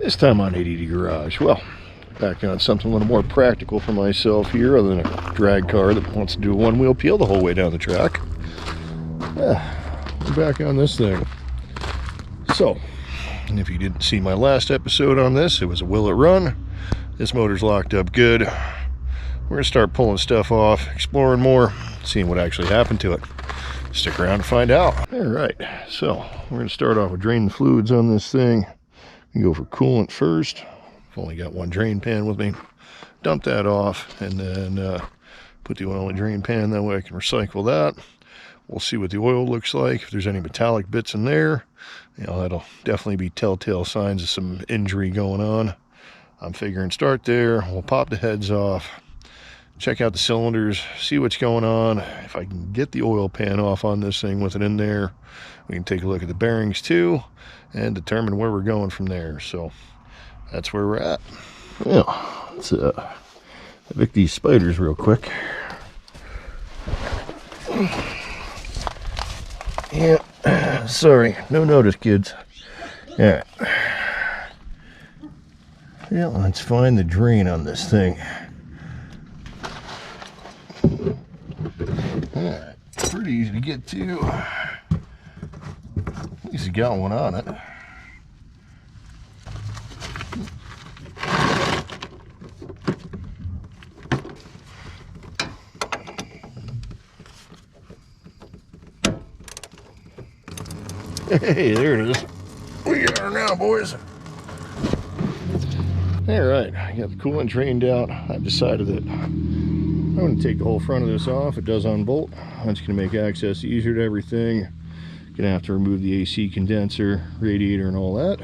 This time on A.D.D.Garage, well, back on something a little more practical for myself here, other than a drag car that wants to do a one-wheel peel the whole way down the track. I'm back on this thing. So, if you didn't see my last episode on this, it was a will it run. This motor's locked up good. We're going to start pulling stuff off, exploring more, seeing what actually happened to it. Stick around to find out. Alright, so we're going to start off with draining fluids on this thing. We go for coolant first. I've only got one drain pan with me. Dump that off and then put the oil in the drain pan. That way I can recycle that. We'll see what the oil looks like. If there's any metallic bits in there, you know, that'll definitely be telltale signs of some injury going on. I'm figuring start there. We'll pop the heads off, check out the cylinders, see what's going on. If I can get the oil pan off on this thing with it in there, we can take a look at the bearings too and determine where we're going from there. So that's where we're at. Yeah, let's evict these spiders real quick. Yeah, sorry, no notice, kids. Yeah. Yeah, let's find the drain on this thing. Alright, pretty easy to get to. At least it's got one on it. Hey, there it is. We got her now, boys. Alright, I got the coolant drained out. I've decided that I'm going to take the whole front of this off. It does unbolt. That's going to make access easier to everything. Going to have to remove the AC condenser, radiator, and all that.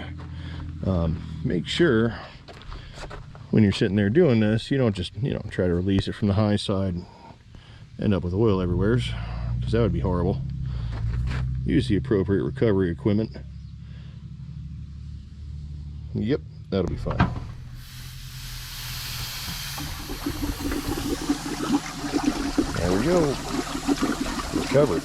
Make sure when you're sitting there doing this, you don't just, try to release it from the high side and end up with oil everywhere, because that would be horrible. Use the appropriate recovery equipment. Yep, that'll be fine. There we go. Recovered.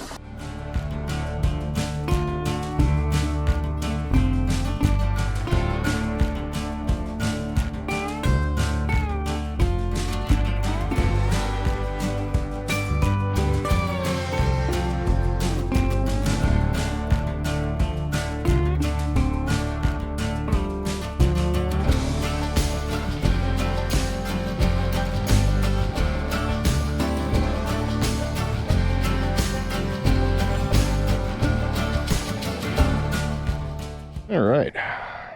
Alright,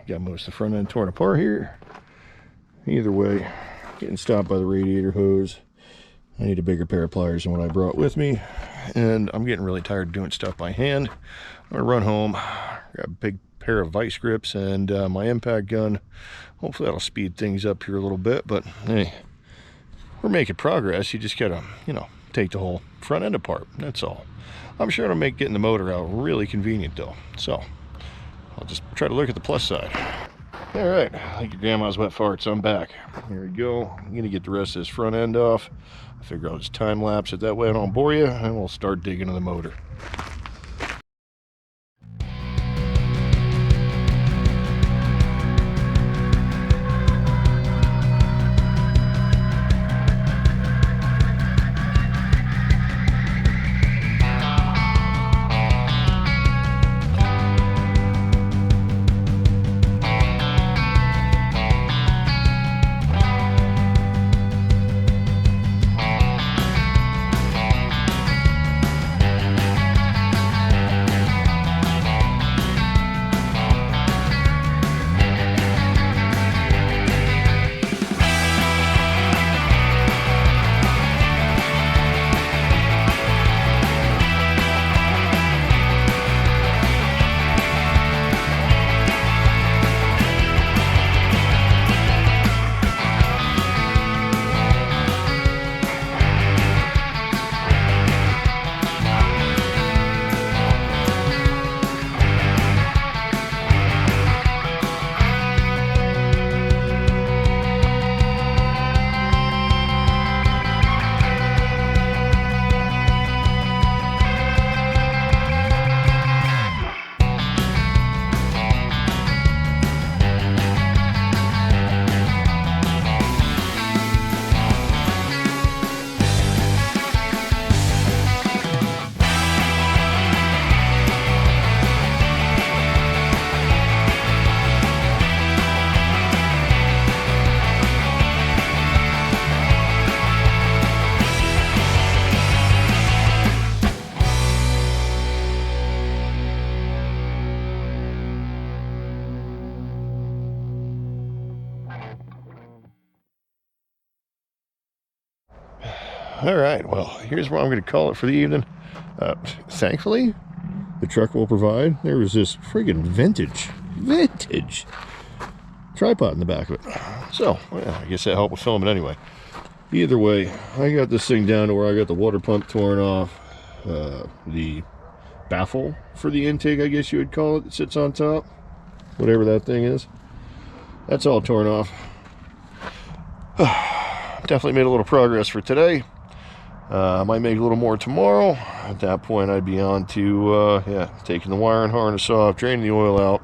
got most of the front end torn apart here. Either way, getting stopped by the radiator hose. I need a bigger pair of pliers than what I brought with me. And I'm getting really tired of doing stuff by hand. I'm going to run home, grab a big pair of vice grips and my impact gun. Hopefully that'll speed things up here a little bit, but hey, we're making progress. You just gotta, take the whole front end apart. That's all. I'm sure it'll make getting the motor out really convenient though. So I'll just try to look at the plus side. All right, like your grandma's wet farts, I'm back. Here we go. I'm gonna get the rest of this front end off. I figure I'll just time lapse it that way I don't bore you, and we'll start digging into the motor. All right, well, here's what I'm going to call it for the evening. Thankfully, the truck will provide. There was this friggin' vintage tripod in the back of it. So, well, I guess that helped with filming anyway. Either way, I got this thing down to where I got the water pump torn off. The baffle for the intake, I guess you would call it, that sits on top. Whatever that thing is. That's all torn off. Definitely made a little progress for today. I might make a little more tomorrow. At that point, I'd be on to taking the wiring harness off, draining the oil out,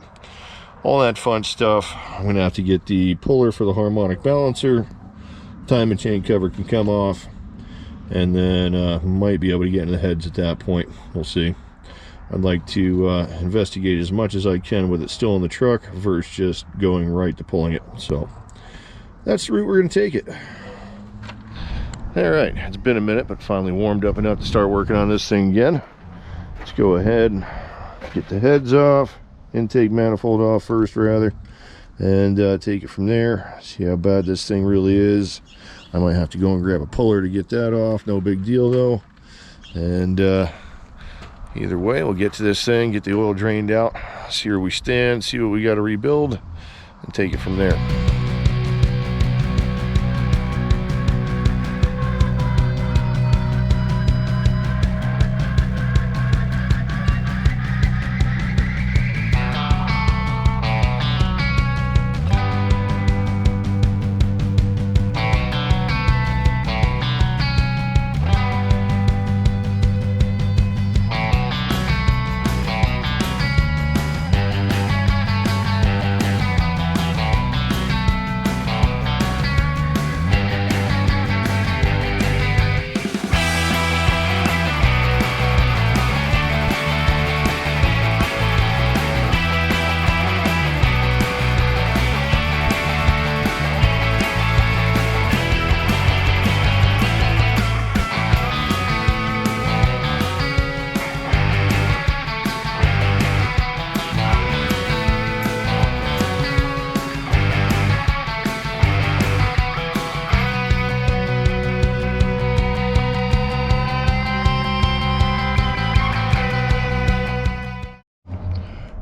all that fun stuff. I'm gonna have to get the puller for the harmonic balancer. Timing chain cover can come off, and then might be able to get into the heads at that point. We'll see. I'd like to investigate as much as I can with it still in the truck versus just going right to pulling it. So that's the route we're going to take it. All right, it's been a minute, but finally warmed up enough to start working on this thing again. Let's go ahead and get the heads off, intake manifold off first rather, and take it from there. See how bad this thing really is. I might have to go and grab a puller to get that off. No big deal though. And either way, we'll get to this thing, get the oil drained out, see where we stand, see what we got to rebuild, and take it from there.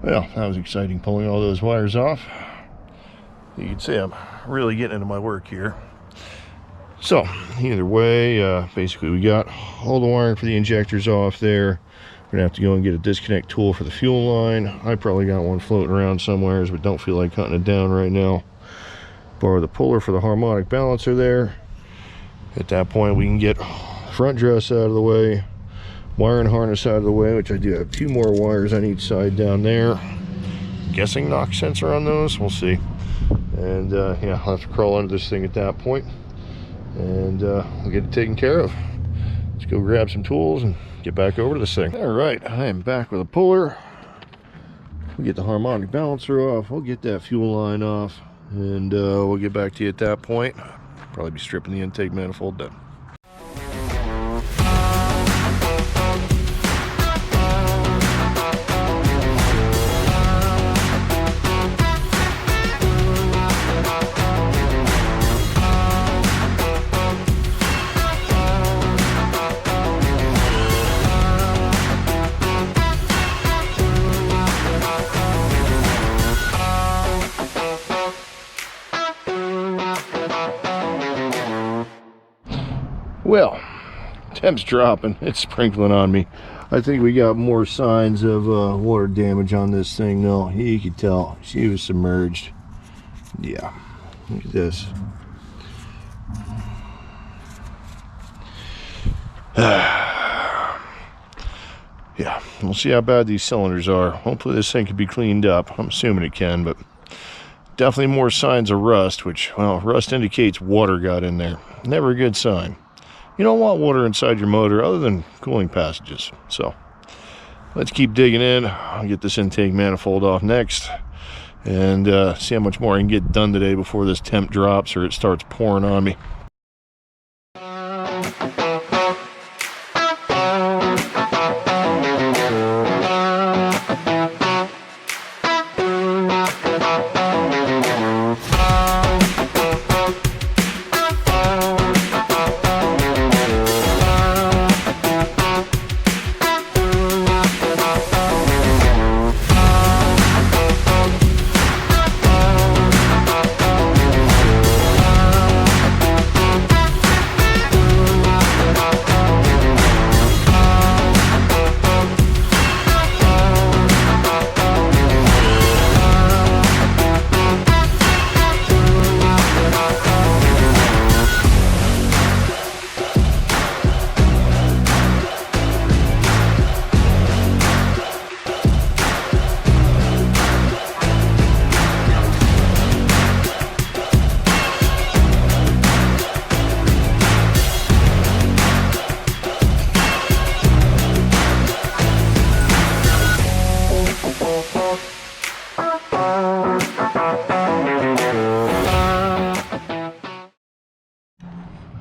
Well, that was exciting, pulling all those wires off. You can see I'm really getting into my work here. So, either way, basically we got all the wiring for the injectors off there. We're gonna have to go and get a disconnect tool for the fuel line. I probably got one floating around somewhere, but don't feel like cutting it down right now. Borrow the puller for the harmonic balancer there. At that point, we can get front dress out of the way, wiring harness out of the way, which I do have 2 more wires on each side down there. Guessing knock sensor on those, we'll see. And yeah, I'll have to crawl under this thing at that point, and we'll get it taken care of. Let's go grab some tools and get back over to this thing. All right, I am back with a puller. We'll get the harmonic balancer off, we'll get that fuel line off, and we'll get back to you at that point. Probably be stripping the intake manifold done. Well, temp's dropping, it's sprinkling on me. I think we got more signs of water damage on this thing though. You could tell she was submerged. Yeah, look at this. Yeah, we'll see how bad these cylinders are. Hopefully this thing can be cleaned up. I'm assuming it can, but definitely more signs of rust, which, well, rust indicates water got in there. Never a good sign. You don't want water inside your motor other than cooling passages. So let's keep digging in. I'll get this intake manifold off next, and see how much more I can get done today before this temp drops or it starts pouring on me.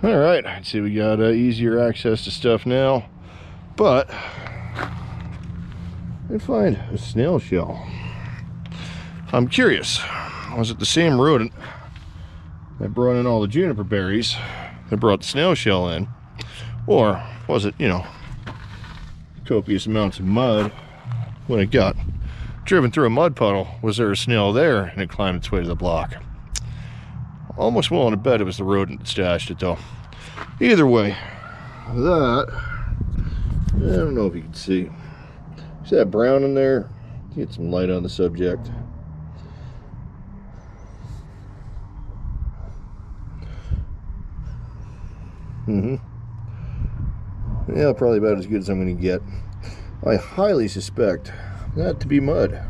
All right, I'd say we got easier access to stuff now, but I find a snail shell. I'm curious, was it the same rodent that brought in all the juniper berries that brought the snail shell in, or was it, you know, copious amounts of mud when it got driven through a mud puddle? Was there a snail there and it climbed its way to the block? Almost willing to bet it was the rodent that stashed it, though. Either way, that, I don't know if you can see. See that brown in there? Get some light on the subject. Yeah, probably about as good as I'm going to get. I highly suspect that to be mud.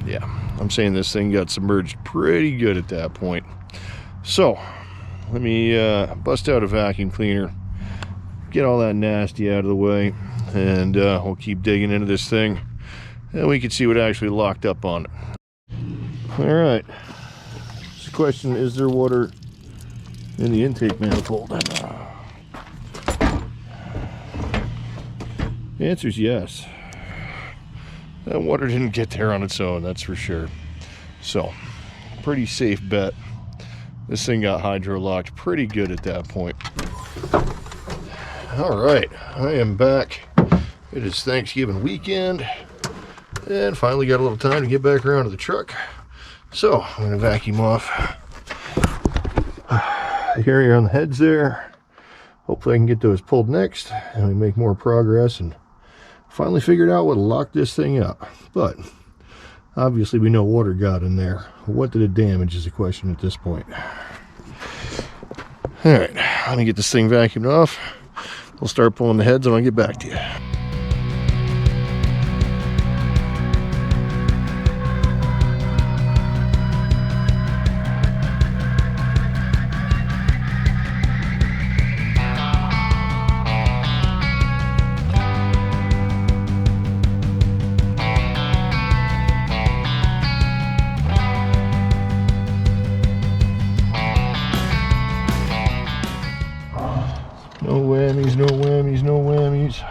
Yeah, I'm saying this thing got submerged pretty good at that point. So, let me bust out a vacuum cleaner, get all that nasty out of the way, and we'll keep digging into this thing, and we can see what actually locked up on it. Alright, so the question, is there water in the intake manifold? The answer is yes. That water didn't get there on its own, that's for sure. So, pretty safe bet. This thing got hydro-locked pretty good at that point. Alright, I am back. It is Thanksgiving weekend, and finally got a little time to get back around to the truck. So, I'm going to vacuum off the area on the heads there. Hopefully I can get those pulled next, and we make more progress and finally figured out what locked this thing up. But obviously we know water got in there. What did it damage is the question at this point. Alright, let me get this thing vacuumed off. We'll start pulling the heads and I'll get back to you. No whammies, no whammies, no whammies.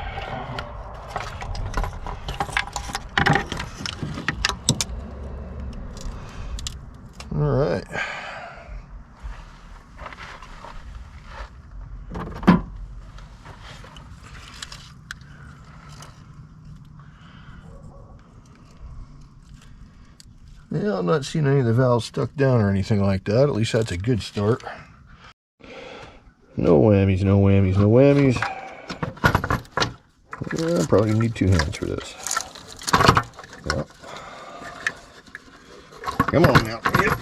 All right. Yeah, I'm not seeing any of the valves stuck down or anything like that. At least that's a good start. No whammies, no whammies, no whammies. Yeah, I'm probably gonna need 2 hands for this. Yep. Come on now. Yep.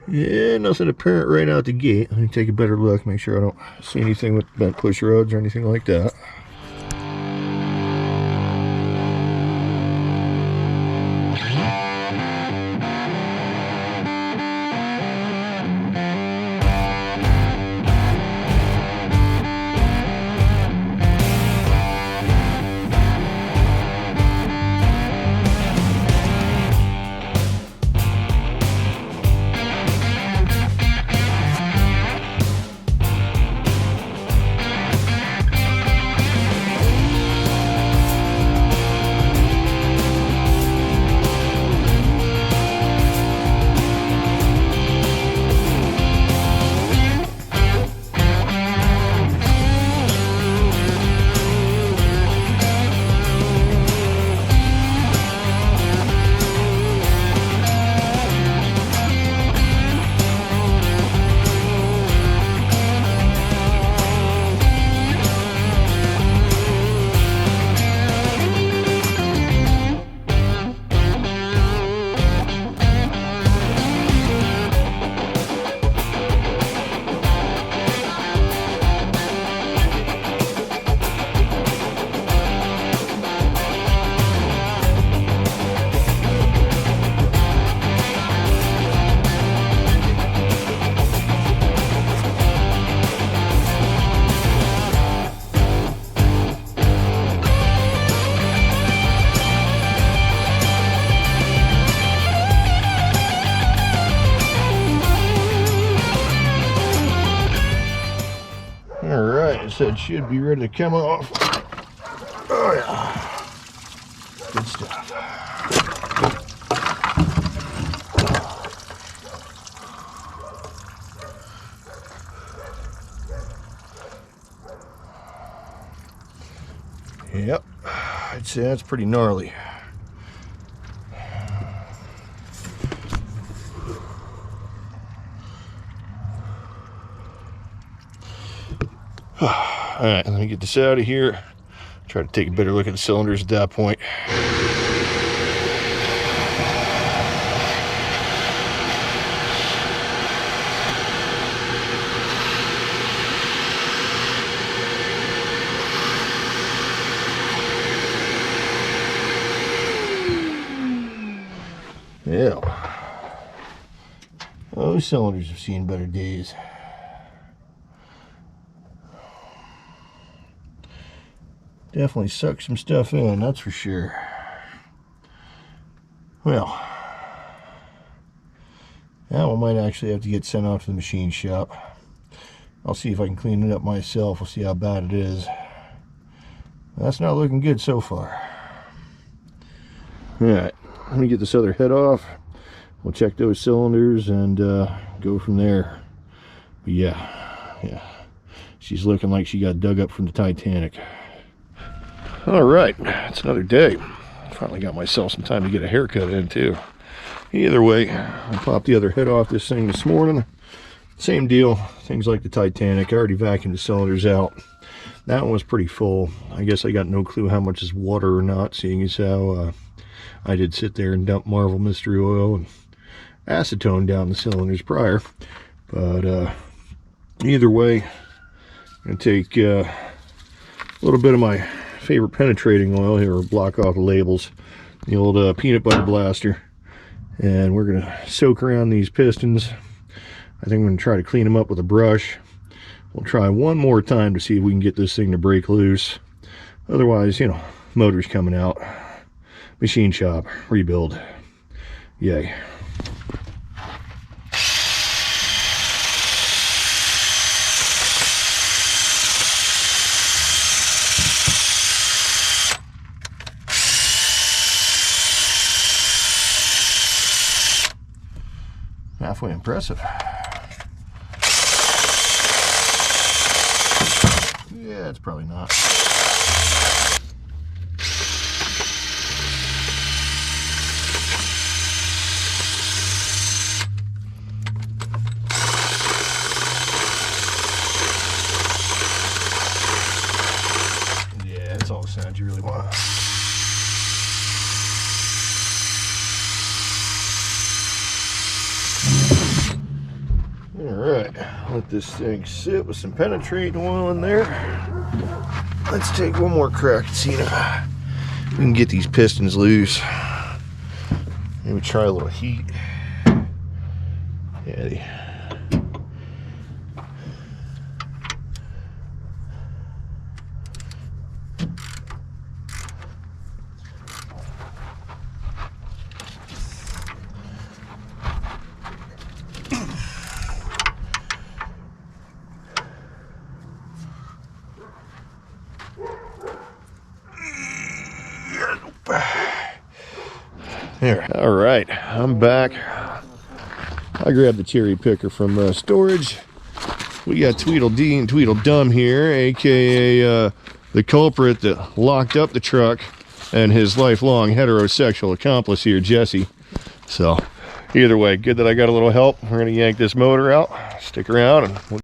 Yeah, nothing apparent right out the gate. Let me take a better look, make sure I don't see anything with bent push rods or anything like that. right, I said should be ready to come off. Oh yeah, good stuff. Yep, I'd say that's pretty gnarly. Alright, let me get this out of here. Try to take a better look at the cylinders at that point. Yeah. Those cylinders have seen better days. Definitely sucked some stuff in, that's for sure. Well, that one might actually have to get sent off to the machine shop. I'll see if I can clean it up myself. We'll see how bad it is. That's not looking good so far. Alright, let me get this other head off. We'll check those cylinders and go from there. But yeah, she's looking like she got dug up from the Titanic. Alright, it's another day. Finally got myself some time to get a haircut in too. Either way, I popped the other head off this thing this morning. Same deal, things like the Titanic. I already vacuumed the cylinders out. That one was pretty full. I guess I got no clue how much is water or not, seeing as how I did sit there and dump Marvel Mystery Oil and acetone down the cylinders prior. But either way, I'm going to take a little bit of my favorite penetrating oil here, or block off the labels, the old peanut butter blaster, and we're going to soak around these pistons. I think I'm going to try to clean them up with a brush. We'll try one more time to see if we can get this thing to break loose. Otherwise, you know, motor's coming out. Machine shop, rebuild. Yay. Halfway impressive. Yeah, it's probably not. Yeah, that's all the sound you really want. Alright, let this thing sit with some penetrating oil in there. Let's take one more crack and see if we can get these pistons loose. Maybe try a little heat. Yeah, there. All right, I'm back. I grabbed the cherry picker from storage. We got Tweedledee and Tweedledum here, aka the culprit that locked up the truck, and his lifelong heterosexual accomplice here, Jesse. So either way, good that I got a little help. We're gonna yank this motor out. Stick around and we'll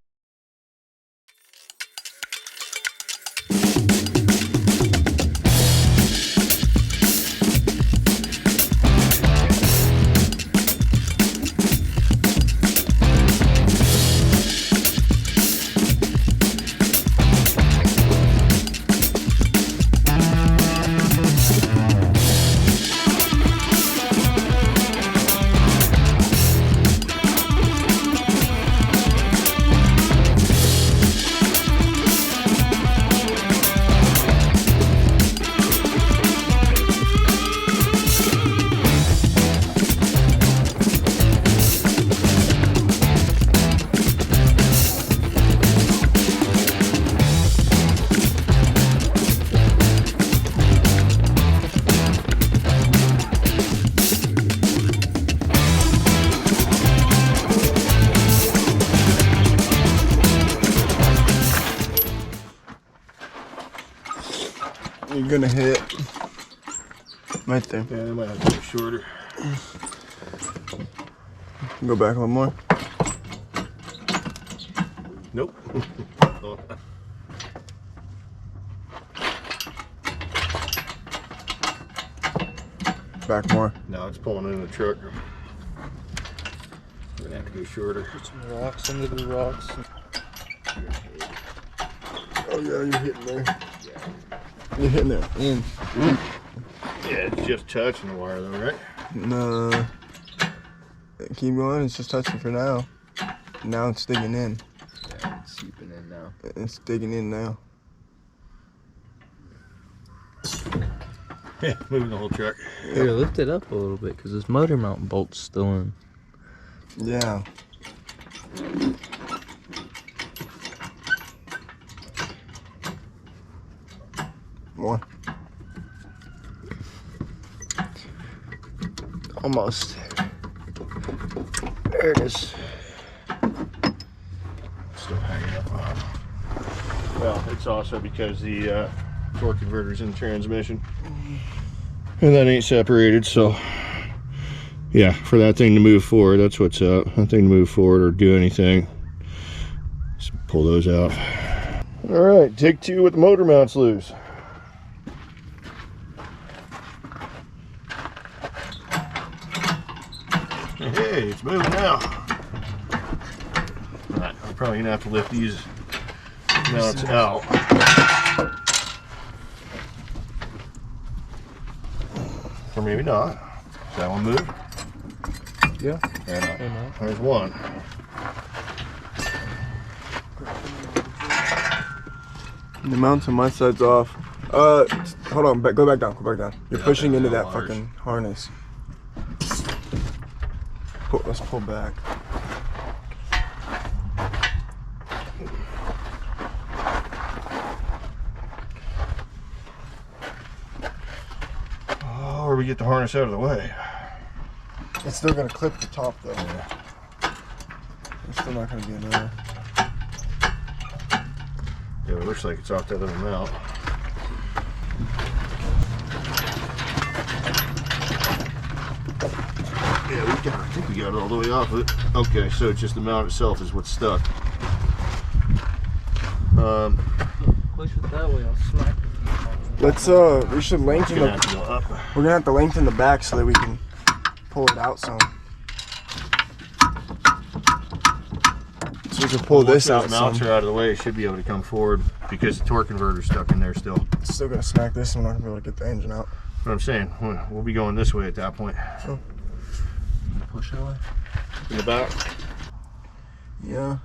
You're gonna hit right there. Yeah, I might have to go shorter. Go back a little more. Nope. Oh. Back more. No, it's pulling in the truck. We're gonna have to go shorter. Put some rocks into the rocks. Oh yeah, you're hitting there. You're hitting there. In. Yeah, it's just touching the wire though, right? No. Keep going. It's just touching for now. Now it's digging in. Yeah, it's seeping in now. It's digging in now. Yeah, moving the whole truck. Here, lift it up a little bit because this motor mount bolt's still in. Yeah. More. Almost. There it is. Still hanging up. Well, it's also because the torque converter's in the transmission. And that ain't separated, so yeah, for that thing to move forward, that's what's up. That thing to move forward or do anything, just pull those out. All right, take two with the motor mounts loose. Hey, it's moving now. All right, I'm probably gonna have to lift these mounts out. Or maybe not. Does that one move? Yeah. There's one. The mounts on my side's off. Hold on. Go back down. Go back down. You're pushing into that large. fucking harness. Let's pull back. Or we get the harness out of the way. It's still gonna clip the top though. Yeah. It's still not gonna be enough. Yeah, it looks like it's off that other mount. Yeah, I think we got it all the way off of it. Okay, so it's just the mount itself is what's stuck. Push it that way, I'll smack it. Let's we should lengthen Gonna have to go up. We're gonna have to lengthen the back so that we can pull it out some. So we can pull this out Once those mounts some. are out of the way, it should be able to come forward because the torque converter's stuck in there still. It's still gonna smack this and we're not gonna be able to get the engine out. What I'm saying, we'll be going this way at that point. Oh. Push that way. In the back. Yeah.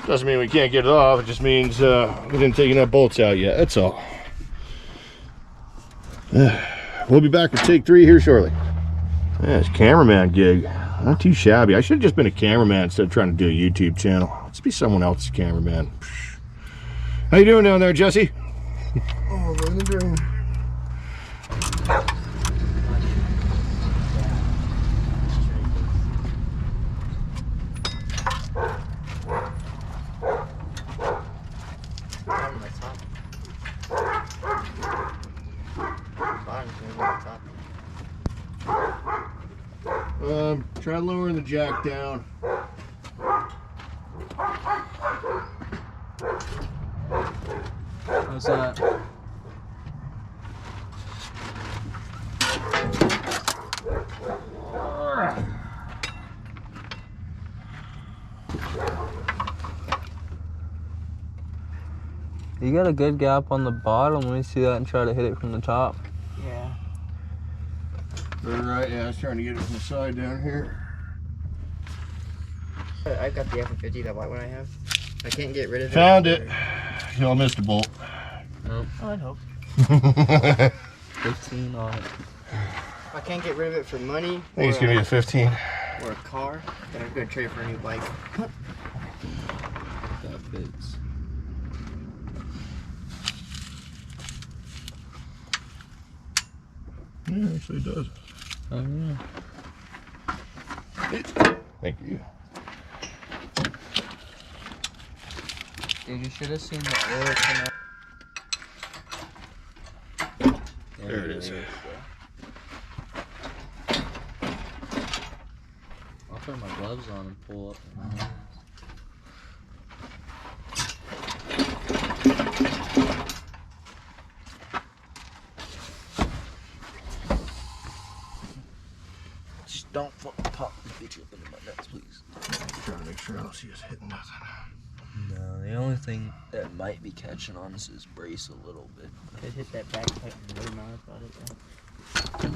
Doesn't mean we can't get it off, it just means we didn't take enough bolts out yet, that's all. We'll be back with take 3 here shortly. Yeah, it's cameraman gig. Not too shabby. I should have just been a cameraman instead of trying to do a YouTube channel. Let's be someone else's cameraman. How you doing down there, Jesse? Oh, living the dream. Try lowering the jack down. How's that? You got a good gap on the bottom. Let me see that and try to hit it from the top. Yeah. Right, yeah, I was trying to get it from the side down here. I've got the F-150, that white one I have. I can't get rid of it. Found it. Y'all missed a bolt. Nope. Oh, I'd hope. 15 on it. If I can't get rid of it for money I think it's gonna be a 15. or a car, then I'm going to trade it for a new bike. That fits. Yeah, actually it does. Oh, yeah. Thank you. Dude, you should have seen the oil come out. is. I'll put my gloves on and pull up. Just don't fucking pop the bitch up into my nuts, please. Trying to make sure I don't see us hitting nothing. No, the only thing that might be catching on is his brace a little bit. Could hit that back pipe and really mad about it. Yeah.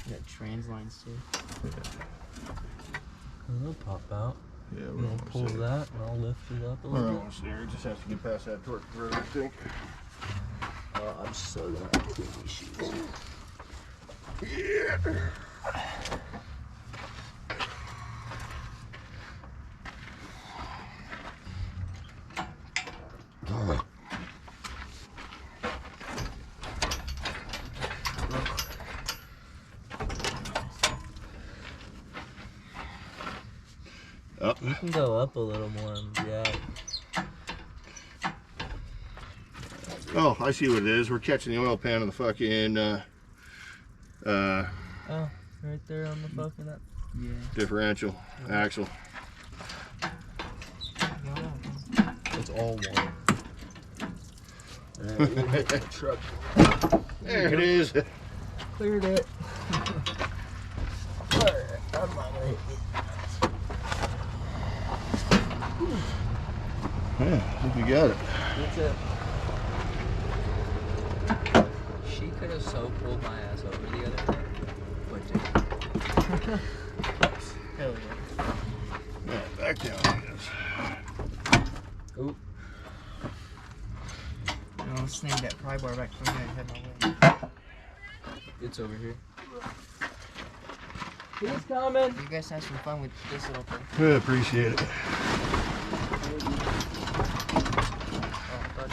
Got trans lines too. It'll pop out. Yeah, I'm gonna pull that and I'll lift it up a We're little almost there. Just have to get past that torque converter, I think. bit. I'm still gonna have to clean these shoes. Yeah. Up. You can go up a little more and yeah. Oh, I see what it is. We're catching the oil pan on the fucking Oh, right there on the fucking up. Yeah. differential axle. It's all one. Truck. There it is. Cleared it. Alright, I'm not gonna hit it. Yeah, I think we got it. That's it. She could have so pulled my ass over the other day, but didn't. Hell yeah. Yeah, back down it is. Oop. I'll snag that pry bar back from here and head my way. It's over here. He's coming. You guys have some fun with this little thing. I appreciate it. Oh, fuck.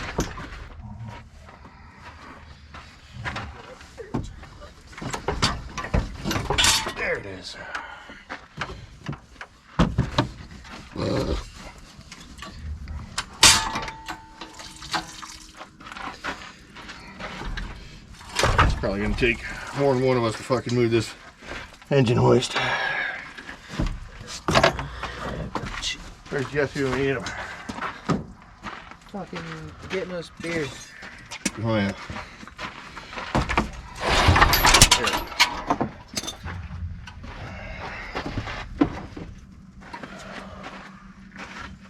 There it is. It's probably gonna take more than one of us to fucking move this engine hoist. Where's Jesse when we need him? Fucking getting us beers. Oh yeah.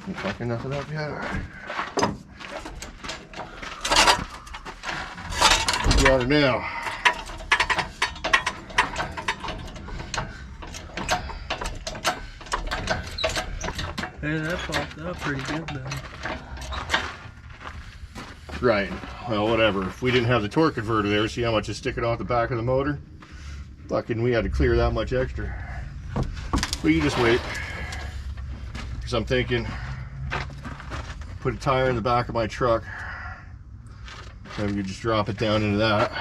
You fucking enough of that yet? Got it now. Hey, that popped up pretty good though. Right. Well, whatever. If we didn't have the torque converter there, see how much is sticking off the back of the motor? Fucking, we had to clear that much extra. But you just wait. Because I'm thinking, put a tire in the back of my truck. Then you just drop it down into that.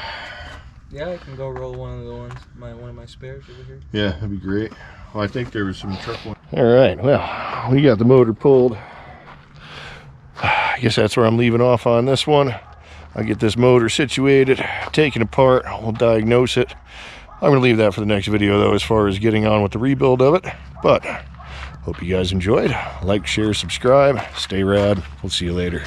Yeah, I can go roll one of the ones, one of my spares over here. Yeah, that'd be great. Well, I think there was some truck one. All right, well, we got the motor pulled. I guess that's where I'm leaving off on this one. I'll get this motor situated, taken apart, we'll diagnose it. I'm gonna leave that for the next video though, as far as getting on with the rebuild of it. But hope you guys enjoyed. Like, share, subscribe, stay rad. We'll see you later.